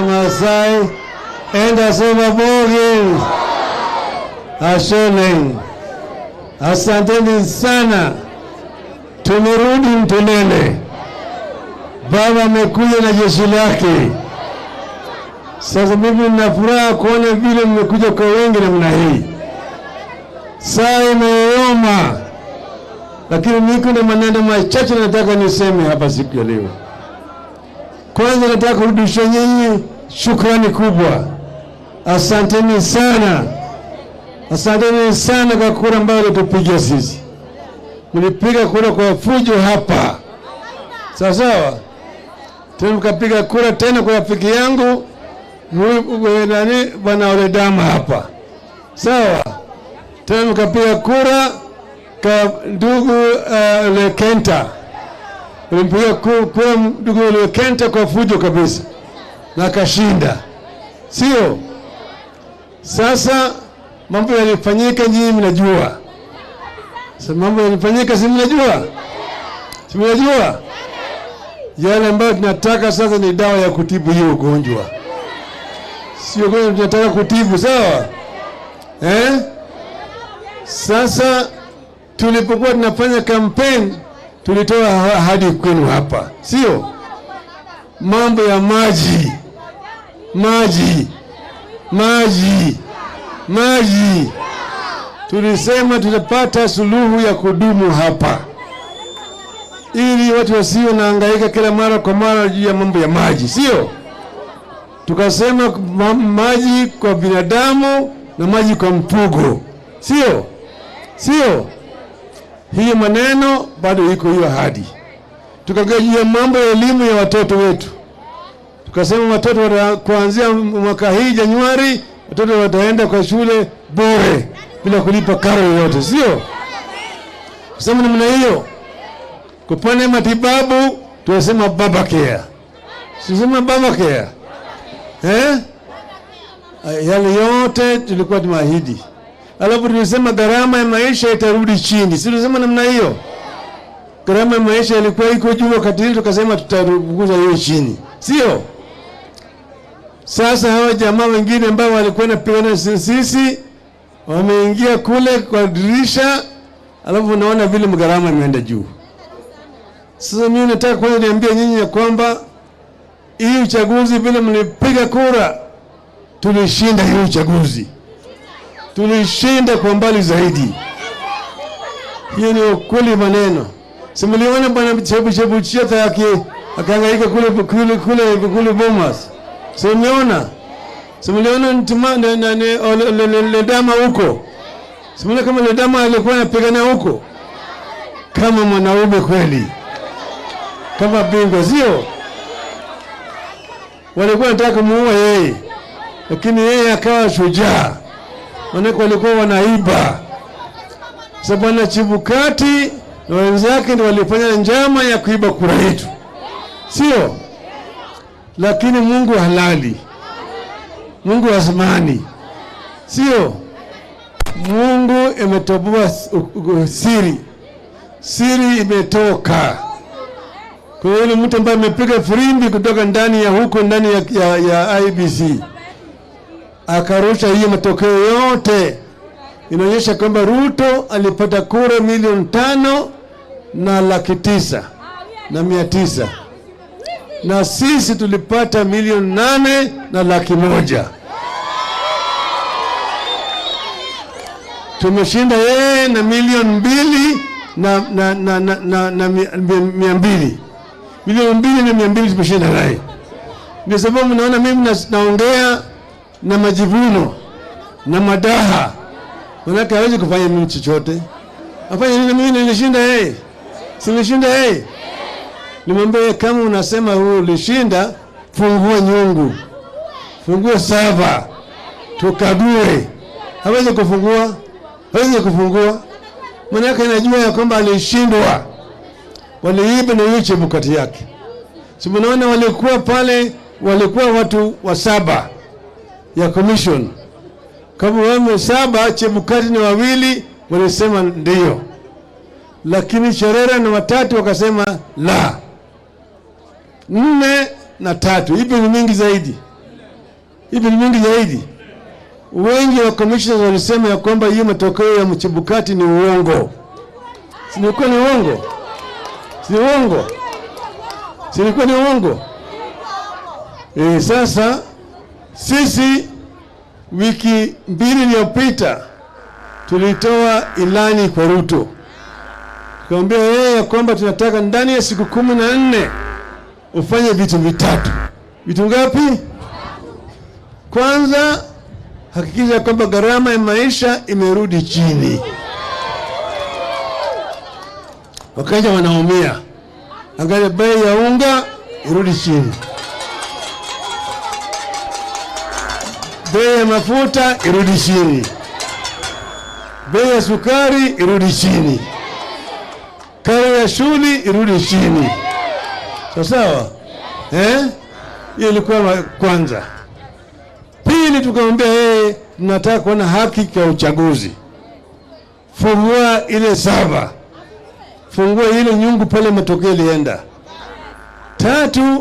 Masai enda sema bogi. Ashole. Asanteni sana. Tumerudi Mtulele. Baba amekuja na jeshi lake. Sasa mimi nina furaha kuona vile mmekuja kwa wengi namna hii. Saa imeoma. Lakini niko na maneno machache nataka niseme hapa siku ya leo. Kwanza nataka kurudisha nyinyi shukrani kubwa. Asanteni sana. Asanteni sana kwa kura ambayo mlitupigia sisi. Mlipiga kura kwa fujo hapa. Sawa sawa? Tena mkapiga kura tena kwa rafiki yangu Bwana Oledama hapa. Sawa? Tena mkapiga kura kwa ndugu Lekenta. Mlipiga kura ndugu Lekenta kwa fujo kabisa. Na kashinda. Sio? Sasa mambo yalifanyika nyinyi mnajua. Sasa mambo yalifanyika si mnajua? Si mnajua? Yale ambayo tunataka sasa ni dawa ya kutibu hiyo ugonjwa. Sio kwamba tunataka kutibu, sawa? Sasa tulipokuwa tunafanya campaign tulitoa ahadi kwenu hapa. Sio? Mambo ya maji. Tulisema tutapata suluhu ya kudumu hapa. Ili watu wasio nahangaika kila mara kwa mara juu ya mambo ya maji, sio? Tukasema maji kwa binadamu na maji kwa mfugo. Sio? Sio? Hiyo maneno bado iko hiyo ahadi. Tukagajia mambo ya elimu ya watoto wetu. Tukasema watoto kuanzia mwaka hii Januari watoto wataenda kwa shule bure bila kulipa karo yoyote, sio? Kusema namna hiyo. Kupane matibabu tunasema baba care. Sisema baba care. Yale yote tulikuwa tumeahidi. Alafu tulisema gharama ya maisha itarudi chini. Silisema namna hiyo. Gharama ya maisha ilikuwa iko juu wakati hili tukasema tutapunguza hiyo chini. Sio? Sasa hawa jamaa wengine ambao walikuwa wanapigana sisi wameingia kule kwa dirisha, alafu unaona vile gharama imeenda juu. Sasa mimi nataka kwanza niambie nyinyi ya kwamba hii uchaguzi vile mlipiga kura tulishinda hii uchaguzi. Tulishinda kwa mbali zaidi. Hiyo ni ukweli maneno. Simuliona bwana Chebu Chieta yake akahangaika kule Bomas. Simuliona Ledama huko. Simuliona kama Ledama alikuwa anapigana huko. Kama mwanaume kweli. Kama bingwa, sio? Walikuwa wanataka kumuua yeye. Lakini yeye akawa shujaa. Wanako walikuwa wanaiba. Sasa bwana Chibukati na wenzake ndio walifanya njama ya kuiba kura yetu. Sio? Lakini Mungu halali. Mungu azmani. Sio? Mungu imetoboa siri. Siri imetoka. Kwa hiyo mtu ambaye amepiga firimbi kutoka ndani ya huko ndani ya IBC akarusha hiyo matokeo yote, inaonyesha kwamba Ruto alipata kura 5,900,900 na sisi tulipata 8,100,000. Tumeshinda yeye na 2,200,000 na 200,000. 2,200,000 tumeshinda naye. Ndio sababu naona mimi naongea na majivuno na madaha. Manake hawezi kufanya mimi chochote. Afanye nini mimi nilishinda yeye? Si nilishinda yeye. Nimwambie kama unasema huu ulishinda, fungua nyungu. Fungua sava. Tukague. Hawezi kufungua. Hawezi kufungua. Manake najua ya kwamba alishindwa. Waliiba na yuche bukati yake. Si mnaona walikuwa pale, walikuwa watu wa 7 ya commission. Kama wame 7, Chebukati na 2 walisema ndio. lakini Cherera na watatu wakasema la. 4 na 3, hivi ni mingi zaidi, hivi ni mingi zaidi. Wengi wa commissioners walisema ya kwamba hiyo matokeo ya Chebukati ni uongo. Silikuwa ni uongo? Si uongo? Silikuwa ni uongo? Sasa sisi wiki 2 iliyopita tulitoa ilani kwa Ruto. Tukamwambia yeye ya kwamba tunataka ndani ya siku 14 ufanye vitu vitatu. Vitu ngapi? Kwanza, hakikisha kwamba gharama ya maisha imerudi chini. Wakaja wanaumia. Angalia bei ya unga irudi chini. Bei ya mafuta irudi chini. Bei ya sukari irudi chini. Karo ya shule irudi chini. Sawa? Hiyo ilikuwa kwanza. Pili, tukamwambia yeye tunataka kuona haki kwa uchaguzi. Fungua ile 7. Fungua ile nyungu pale matokeo lienda. 3,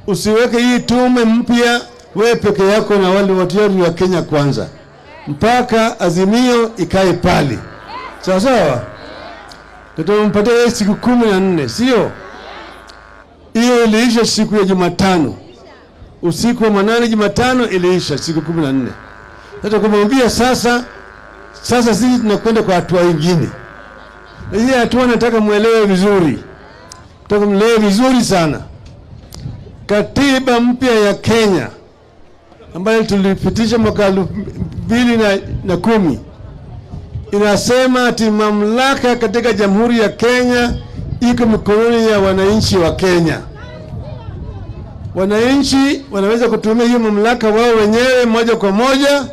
usiweke hii tume mpya wewe peke yako na wale watu wa Kenya Kwanza. Mpaka Azimio ikae pale. Sawa? Tutampatia siku 14, sio? Hiyo iliisha siku ya Jumatano. Usiku wa manane Jumatano iliisha siku 14. Sasa kumwambia sasa sisi tunakwenda kwa hatua nyingine. Hii hatua nataka muelewe vizuri. Nataka muelewe vizuri sana. Katiba mpya ya Kenya ambayo tulipitisha mwaka 2010 inasema ati mamlaka katika Jamhuri ya Kenya iko mikononi ya wananchi wa Kenya. Wananchi wanaweza kutumia hiyo mamlaka wao wenyewe moja kwa moja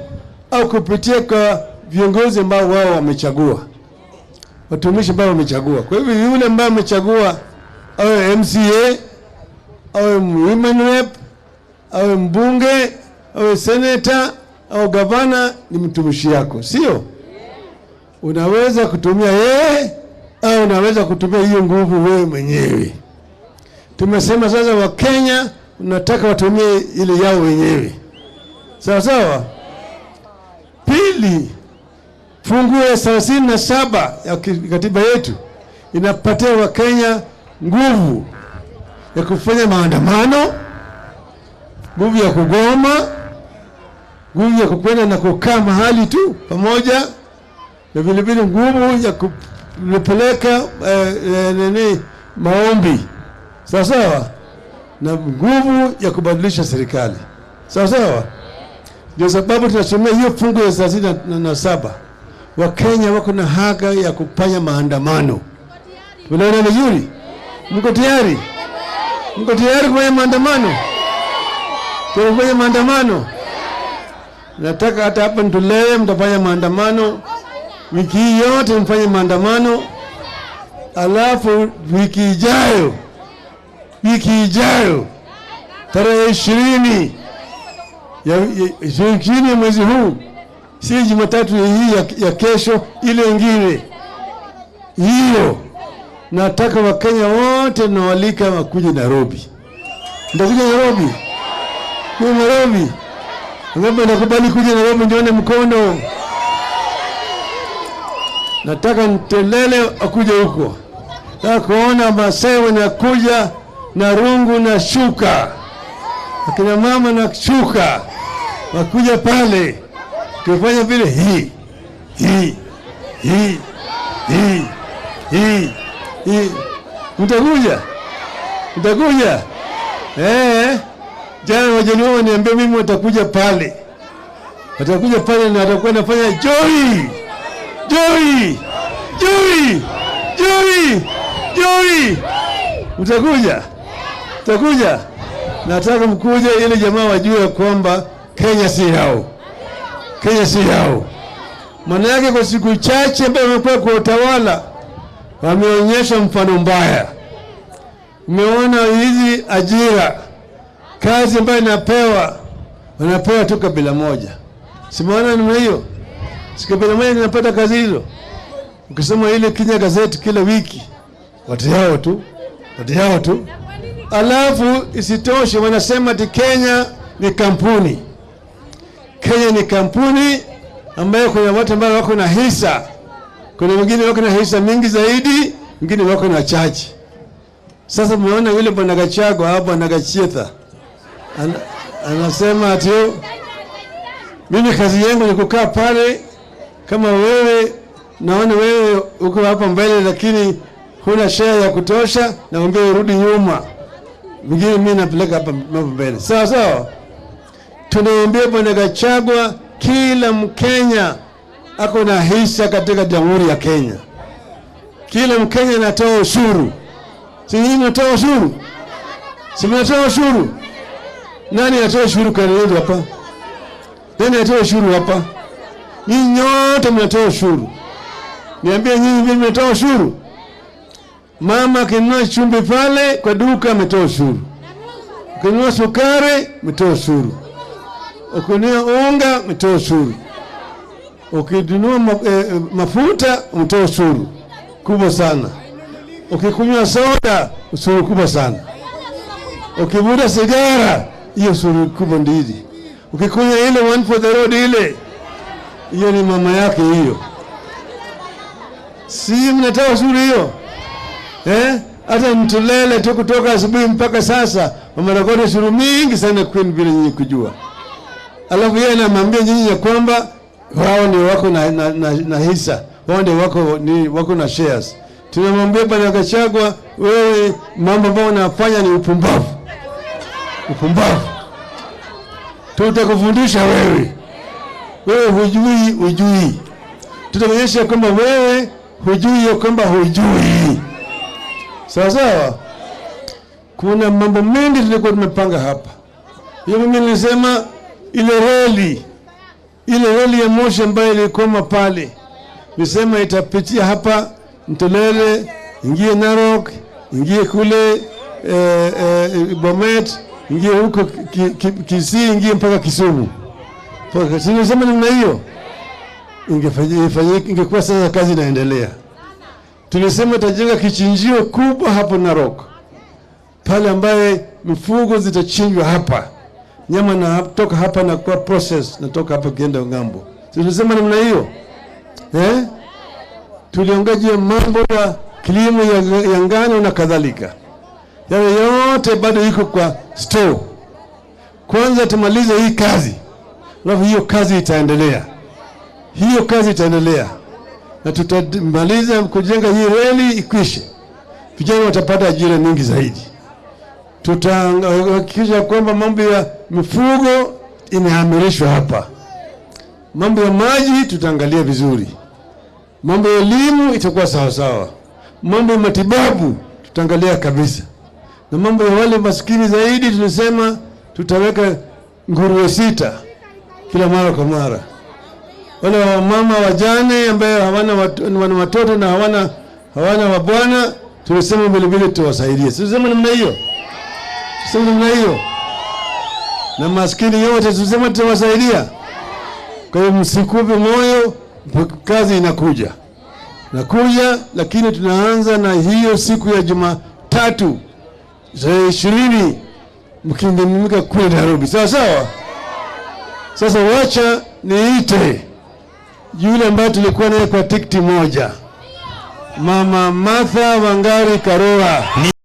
au kupitia kwa viongozi ambao wao wamechagua. Watumishi ambao wamechagua. Kwa hivyo yule ambaye amechagua awe MCA, awe women rep, awe mbunge, awe senator, au gavana, ni mtumishi yako, sio? Unaweza kutumia yeye au unaweza kutumia hiyo nguvu wewe mwenyewe. Tumesema sasa wa Kenya unataka watumie ile yao wenyewe. Sawa? Pili, funguo ya 37 ya katiba yetu inapatia wa Kenya nguvu ya kufanya maandamano, nguvu ya kugoma, nguvu ya kukwenda na kukaa mahali tu pamoja, na vile vile nguvu ya kupeleka maombi. Sawa? Na nguvu ya kubadilisha serikali. Sawa? Ndio sababu tunasomea hiyo fungu ya 37. Wakenya wako na haki ya kufanya maandamano. Unaona vizuri? Mko tayari? Mko tayari kufanya maandamano? Kufanya maandamano? Nataka hata hapa Ndulele mtafanya maandamano. Wiki hii yote mfanye maandamano. Alafu wiki ijayo tarehe 20 ya mwezi huu, si Jumatatu hii ya kesho, ile nyingine hiyo, nataka Wakenya wote nawalika wakuje Nairobi. Nitakuja Nairobi. Kwa Nairobi. Ngombe nakubali kuja Nairobi, ndione mkono. Nataka Ntelele akuje huko. Nataka kuona Masai wanakuja na rungu na shuka. Akina mama na shuka. Wakuja pale. Kufanya vile hii. Mtakuja? Jana Wajaluo waniambia mimi watakuja pale. Watakuja pale na watakuwa nafanya joy. Utakuja? Nataka mkuje ili jamaa wajue kwamba Kenya si yao. Maana yake kwa siku chache ambayo wamekuwa kwa utawala wameonyesha mfano mbaya. Umeona hizi ajira, kazi ambayo wanapewa tu kabila moja. Simaona namna hiyo? Si kabila moja inapata kazi hizo. Ukisoma ile Kenya Gazette kila wiki, watu yao tu. Alafu isitoshe wanasema ati Kenya ni kampuni. Kenya ni kampuni ambayo kuna watu ambao wako na hisa. Kuna wengine wako na hisa mingi zaidi, wengine wako na chache. Sasa mmeona yule bwana Gachagua hapo anagachetha. Anasema ati mimi kazi yangu ni kukaa pale, kama wewe naona wewe uko hapa mbele lakini huna share ya kutosha, naomba urudi nyuma. Mwingine mimi napeleka hapa mbele. Sawa. Tunaombea bwana Gachagua, kila Mkenya ako na hisa katika Jamhuri ya Kenya. Kila Mkenya anatoa ushuru. Si nyinyi mnatoa ushuru? Si mnatoa ushuru? Nani anatoa ushuru kwa leo hapa? Nani anatoa ushuru hapa? Nyinyi nyote mnatoa ushuru. Niambie nyinyi mnatoa ushuru? Mama akinunua chumvi pale kwa duka ametoa ushuru. Ukinunua sukari umetoa ushuru. Ukinunua unga umetoa ushuru. Ukinunua mafuta umetoa ushuru kubwa sana. Ukikunywa soda ushuru kubwa sana. Ukivuta sigara hiyo ushuru kubwa ndidi. Ukikunywa ile one for the road ile, hiyo ni mama yake hiyo. Si mnatoa ushuru hiyo? Hata Mtulele tu kutoka asubuhi mpaka sasa wamerekodi ushuru mingi sana kwenu bila nyinyi kujua. Alafu yeye anamwambia nyinyi ya kwamba wao ni wako na hisa, wao ndio wako na shares. Tunamwambia bwana Gachagua, wewe mambo ambayo unafanya ni upumbavu. Tutakufundisha wewe. Wewe hujui. Tutakuonyesha kwamba wewe hujui ya kwamba hujui. Sawa. Kuna mambo mengi tulikuwa tumepanga hapa. Hiyo mimi nilisema ile reli ya moshi ambayo ilikuwa pale. Nilisema itapitia hapa Mtolele, ingie Narok, ingie kule Bomet, ingie huko Kisii, ingie mpaka Kisumu. Nilisema namna hiyo ingekuwa sasa kazi inaendelea. Tulisema tajenga kichinjio kubwa hapo Narok, pale ambaye mifugo zitachinjwa hapa, nyama na toka hapa na kwa process natoka hapa kienda ngambo. Tulisema namna hiyo. Tuliongea mambo ya kilimo ya ngano na kadhalika. Yale yote bado iko kwa store. Kwanza tumalize hii kazi, alafu hiyo kazi itaendelea. Na tutamaliza kujenga hii reli ikwishe. Vijana watapata ajira nyingi zaidi. Tutahakikisha kwamba mambo ya mifugo imehamirishwa hapa. Mambo ya maji tutaangalia vizuri. Mambo ya elimu itakuwa sawa. Mambo ya matibabu tutaangalia kabisa. Na mambo ya wale maskini zaidi tulisema tutaweka nguruwe 6 kila mara kwa mara. Wale wamama wajane ambao hawana watoto na hawana wabwana, tulisema vile tuwasaidie. Tulisema namna hiyo. Na maskini yote tulisema tutawasaidia. Kwa hiyo msikupe moyo, kazi inakuja. Lakini tunaanza na hiyo siku ya Jumatatu 20 mkindimika kule Nairobi. Sawa. Sasa wacha niite yule ambaye tulikuwa naye kwa tikiti moja, Mama Martha Wangari Karua.